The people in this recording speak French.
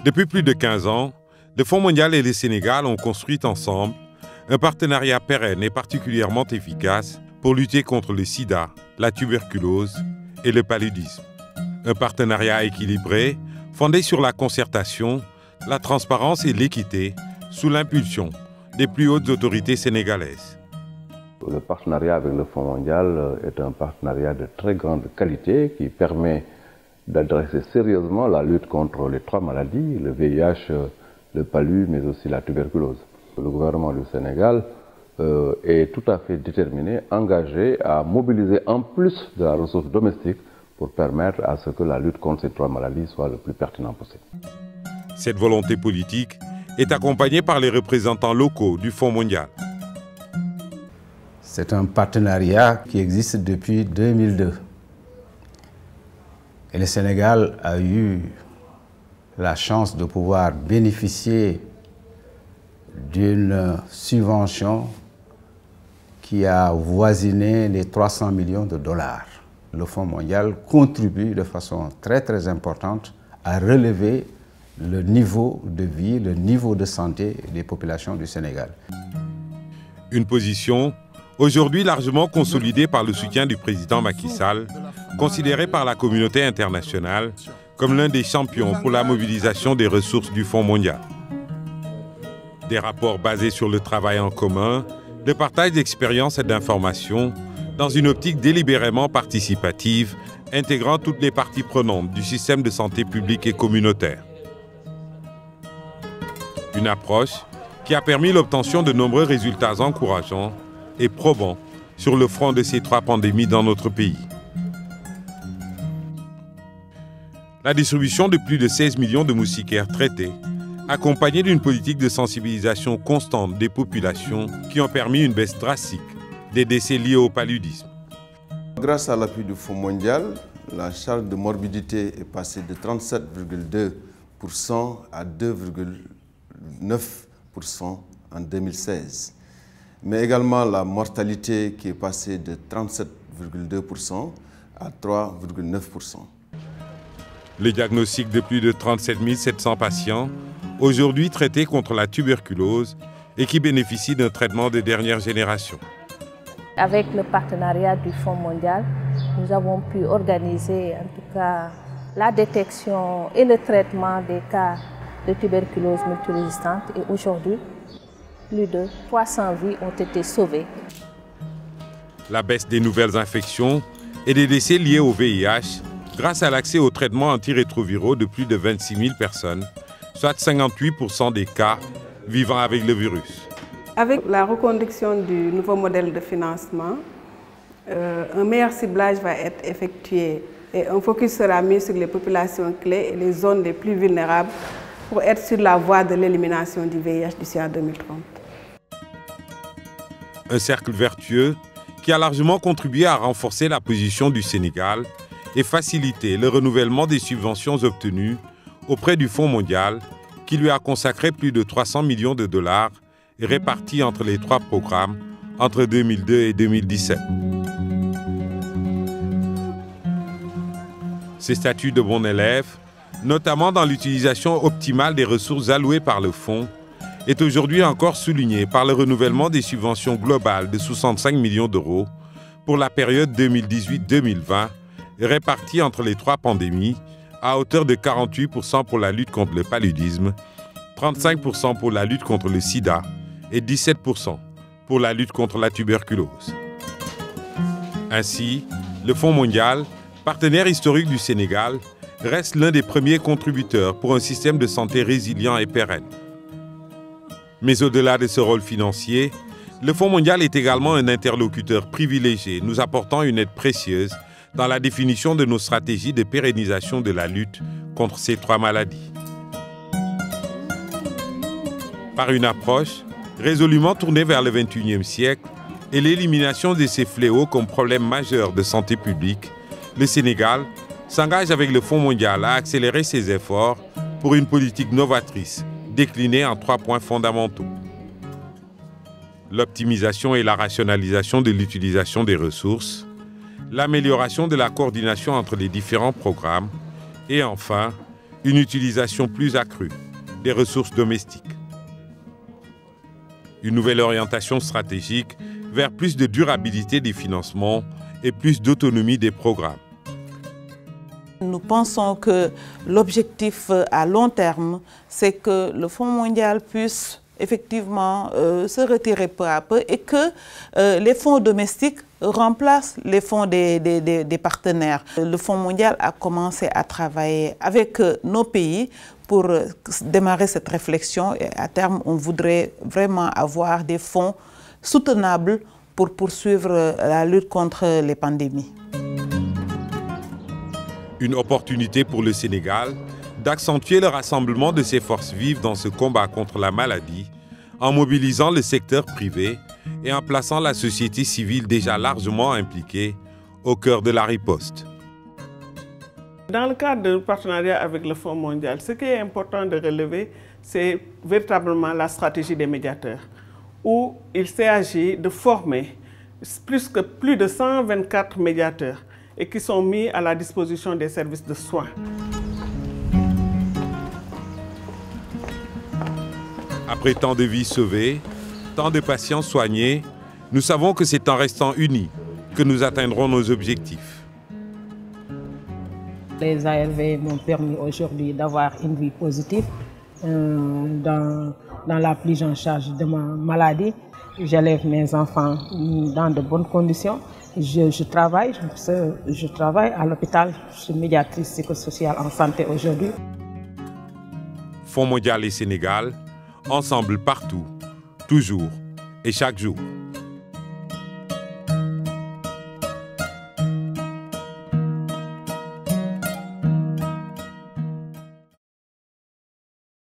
Depuis plus de 15 ans, le Fonds mondial et le Sénégal ont construit ensemble un partenariat pérenne et particulièrement efficace pour lutter contre le sida, la tuberculose et le paludisme. Un partenariat équilibré, fondé sur la concertation, la transparence et l'équité, sous l'impulsion des plus hautes autorités sénégalaises. Le partenariat avec le Fonds mondial est un partenariat de très grande qualité qui permet d'adresser sérieusement la lutte contre les 3 maladies, le VIH, le palu, mais aussi la tuberculose. Le gouvernement du Sénégal est tout à fait déterminé, engagé à mobiliser en plus de la ressource domestique pour permettre à ce que la lutte contre ces 3 maladies soit le plus pertinent possible. Cette volonté politique est accompagnée par les représentants locaux du Fonds mondial. C'est un partenariat qui existe depuis 2002. Et le Sénégal a eu la chance de pouvoir bénéficier d'une subvention qui a voisiné les 300 millions de dollars. Le Fonds mondial contribue de façon très importante à relever le niveau de vie, le niveau de santé des populations du Sénégal. Une position aujourd'hui largement consolidée par le soutien du président Macky Sall, considéré par la communauté internationale comme l'un des champions pour la mobilisation des ressources du Fonds mondial. Des rapports basés sur le travail en commun, le partage d'expériences et d'informations dans une optique délibérément participative, intégrant toutes les parties prenantes du système de santé publique et communautaire. Une approche qui a permis l'obtention de nombreux résultats encourageants et probants sur le front de ces 3 pandémies dans notre pays. La distribution de plus de 16 millions de moustiquaires traités, accompagnée d'une politique de sensibilisation constante des populations qui ont permis une baisse drastique des décès liés au paludisme. Grâce à l'appui du Fonds mondial, la charge de morbidité est passée de 37,2% à 2,9% en 2016. Mais également la mortalité qui est passée de 37,2% à 3,9%. Le diagnostic de plus de 37 700 patients, aujourd'hui traités contre la tuberculose et qui bénéficient d'un traitement de dernière génération. Avec le partenariat du Fonds mondial, nous avons pu organiser en tout cas la détection et le traitement des cas de tuberculose multirésistante et aujourd'hui, plus de 300 vies ont été sauvées. La baisse des nouvelles infections et des décès liés au VIH grâce à l'accès aux traitements antirétroviraux de plus de 26 000 personnes, soit 58% des cas vivant avec le virus. Avec la reconduction du nouveau modèle de financement, un meilleur ciblage va être effectué et un focus sera mis sur les populations clés et les zones les plus vulnérables pour être sur la voie de l'élimination du VIH d'ici à 2030. Un cercle vertueux qui a largement contribué à renforcer la position du Sénégal et faciliter le renouvellement des subventions obtenues auprès du Fonds mondial qui lui a consacré plus de 300 millions de dollars répartis entre les 3 programmes entre 2002 et 2017. Ces statuts de bon élève, notamment dans l'utilisation optimale des ressources allouées par le Fonds, est aujourd'hui encore souligné par le renouvellement des subventions globales de 65 millions d'euros pour la période 2018-2020, réparties entre les 3 pandémies, à hauteur de 48% pour la lutte contre le paludisme, 35% pour la lutte contre le sida et 17% pour la lutte contre la tuberculose. Ainsi, le Fonds mondial, partenaire historique du Sénégal, reste l'un des premiers contributeurs pour un système de santé résilient et pérenne. Mais au-delà de ce rôle financier, le Fonds mondial est également un interlocuteur privilégié, nous apportant une aide précieuse dans la définition de nos stratégies de pérennisation de la lutte contre ces 3 maladies. Par une approche résolument tournée vers le XXIe siècle et l'élimination de ces fléaux comme problème majeur de santé publique, le Sénégal s'engage avec le Fonds mondial à accélérer ses efforts pour une politique novatrice déclinée en 3 points fondamentaux. L'optimisation et la rationalisation de l'utilisation des ressources, l'amélioration de la coordination entre les différents programmes et enfin, une utilisation plus accrue des ressources domestiques. Une nouvelle orientation stratégique vers plus de durabilité des financements et plus d'autonomie des programmes. Nous pensons que l'objectif à long terme, c'est que le Fonds mondial puisse effectivement se retirer peu à peu et que les fonds domestiques remplacent les fonds des partenaires. Le Fonds mondial a commencé à travailler avec nos pays pour démarrer cette réflexion et à terme, on voudrait vraiment avoir des fonds soutenables pour poursuivre la lutte contre les pandémies. Une opportunité pour le Sénégal d'accentuer le rassemblement de ses forces vives dans ce combat contre la maladie en mobilisant le secteur privé et en plaçant la société civile déjà largement impliquée au cœur de la riposte. Dans le cadre du partenariat avec le Fonds mondial, ce qui est important de relever, c'est véritablement la stratégie des médiateurs, où il s'agit de former plus de 124 médiateurs et qui sont mis à la disposition des services de soins. Après tant de vies sauvées, tant de patients soignés, nous savons que c'est en restant unis que nous atteindrons nos objectifs. Les ARV m'ont permis aujourd'hui d'avoir une vie positive dans la prise en charge de ma maladie. J'élève mes enfants dans de bonnes conditions. Je travaille à l'hôpital, je suis médiatrice psychosociale en santé aujourd'hui. Fonds mondial et Sénégal, ensemble partout, toujours et chaque jour.